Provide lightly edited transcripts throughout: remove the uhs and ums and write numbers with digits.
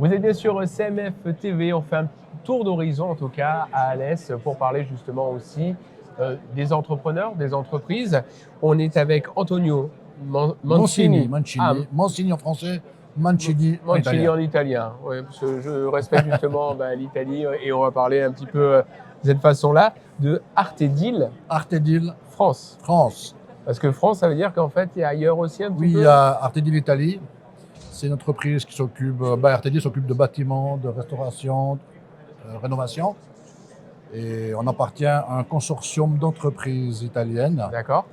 Vous êtes bien sûr CMF TV, on fait un tour d'horizon en tout cas à Alès pour parler justement aussi des entrepreneurs, des entreprises. On est avec Antonio Mancini, Mancini. Ah, Mancini, Mancini en français, Mancini en Mancini italien. en italien. Ouais, parce que je respecte justement l'Italie et on va parler un petit peu de cette façon-là de Artedil Artedil, France. France. Parce que France, ça veut dire qu'en fait, il y a ailleurs aussi un petit Oui, il y peu. a Artedil Italie. C'est une entreprise qui s'occupe, Artedil s'occupe de bâtiments, de restauration, rénovation. Et on appartient à un consortium d'entreprises italiennes, D'accord.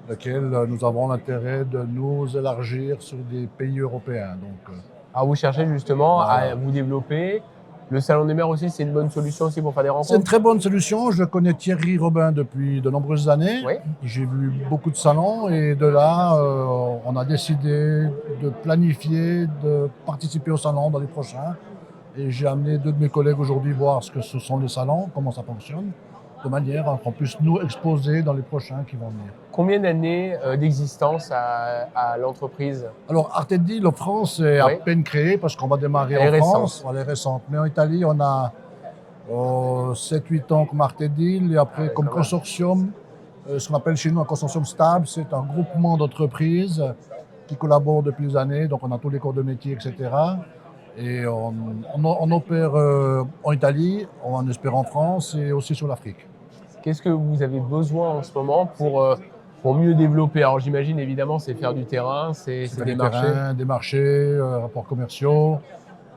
lequel nous avons l'intérêt de nous élargir sur des pays européens. Donc, Alors vous cherchez justement à voilà. vous développer. Le Salon des maires aussi, c'est une bonne solution aussi pour faire des C'est une rencontres. très bonne solution. Je connais Thierry Robin depuis de nombreuses années. Oui. J'ai vu beaucoup de salons et de là, on a décidé de planifier, de participer au salon dans les prochains. Et j'ai amené deux de mes collègues aujourd'hui voir ce que ce sont les salons, comment ça fonctionne, de manière à qu'on puisse nous exposer dans les prochains qui vont venir. Combien d'années d'existence à l'entreprise? Alors, Artedil en France est à Oui. peine créé parce qu'on va démarrer Elle est en France. récente. Elle est récente. Mais en Italie, on a 7-8 ans comme Artedil et après ouais, comme quand même. consortium, ce qu'on appelle chez nous un consortium stable, c'est un groupement d'entreprises qui collaborent depuis des années, donc on a tous les corps de métier, etc. Et on opère en Italie, on espère en France et aussi sur l'Afrique. Qu'est-ce que vous avez besoin en ce moment pour mieux développer? Alors j'imagine évidemment c'est faire du terrain, c'est C'est faire des du marchés. terrain, des marchés, rapports commerciaux,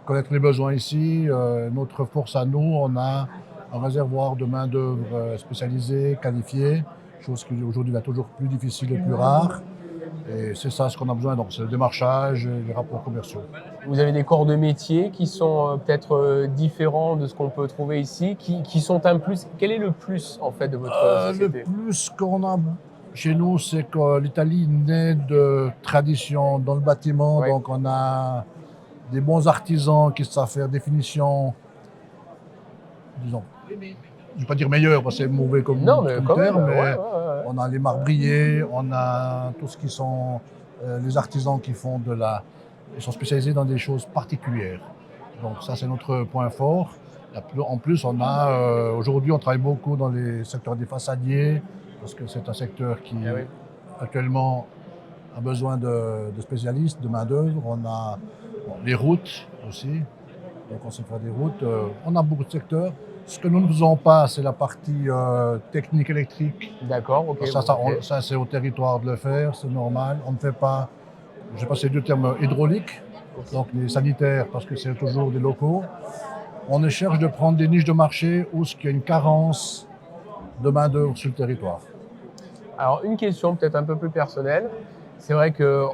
connaître les besoins ici. Notre force à nous, on a un réservoir de main-d'œuvre spécialisée, qualifiée, chose qui aujourd'hui est toujours plus difficile et plus rare. Et c'est ça ce qu'on a besoin, donc c'est le démarchage et les rapports commerciaux. Vous avez des corps de métier qui sont peut-être différents de ce qu'on peut trouver ici, qui sont un plus. Quel est le plus en fait de votre Le société? plus qu'on a chez nous, c'est que l'Italie naît de tradition dans le bâtiment, Oui. donc on a des bons artisans qui savent faire des finitions, disons, je ne vais pas dire meilleur parce que c'est mauvais Non, mais comme quand même, terme, ouais, mais ouais, ouais. on a les marbriers, on a tout ce qui sont les artisans qui font ils sont spécialisés dans des choses particulières. Donc ça, c'est notre point fort. En plus, aujourd'hui, on travaille beaucoup dans les secteurs des façadiers parce que c'est un secteur qui Ah oui. actuellement a besoin de spécialistes, de main-d'œuvre. On a les routes aussi. Donc on sait faire des routes. On a beaucoup de secteurs. Ce que nous ne faisons pas, c'est la partie technique électrique. D'accord, ok. Ça, Bon, ok. ça, c'est au territoire de le faire, c'est normal. On ne fait pas, je vais passer deux termes hydrauliques, donc les sanitaires, parce que c'est toujours des locaux. On cherche de prendre des niches de marché où il y a une carence de main-d'œuvre sur le territoire. Alors, une question peut-être un peu plus personnelle. C'est vrai que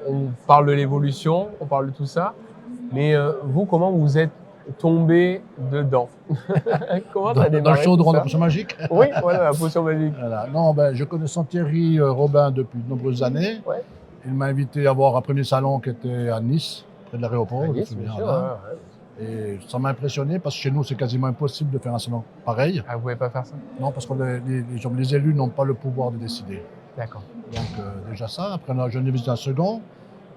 on parle de l'évolution, on parle de tout ça, mais vous, comment vous êtes tombé dedans? Comment ça a Dans le démarré tout chaudron de la ça? potion magique. Oui, voilà, la potion magique. Voilà. Non, je connaissais Thierry Robin depuis de nombreuses années. Ouais. Il m'a invité à voir un premier salon qui était à Nice, près de l'aéroport, je me Nice, souviens. bien sûr. Là. Ouais. Et ça m'a impressionné parce que chez nous, c'est quasiment impossible de faire un salon pareil. Ah, vous pouvez pas faire ça? Non, parce que les élus n'ont pas le pouvoir de décider. D'accord. Donc déjà ça, après j'en ai visité un second.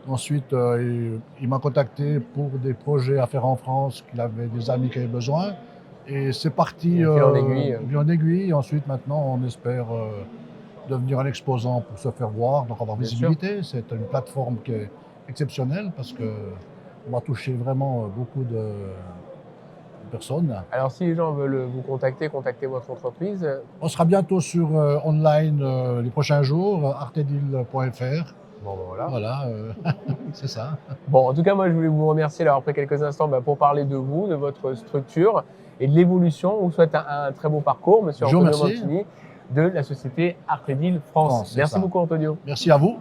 Ensuite, il m'a contacté pour des projets à faire en France, qu'il avait des amis qui avaient besoin. Et c'est parti De fil en aiguille. fil en aiguille. Et ensuite, maintenant, on espère devenir un exposant pour se faire voir, donc avoir Bien visibilité. C'est une plateforme qui est exceptionnelle parce qu'on va toucher vraiment beaucoup de personnes. Alors, si les gens veulent vous contacter, contacter votre entreprise. On sera bientôt sur online les prochains jours, artedil.fr. Bon, ben voilà. Voilà, c'est ça. Bon, en tout cas, moi, je voulais vous remercier d'avoir pris quelques instants pour parler de vous, de votre structure et de l'évolution. On vous souhaite un très beau parcours, monsieur Je vous Antonio remercie. Mancini, de la société Artedil France. France, c'est Merci ça. beaucoup, Antonio. Merci à vous.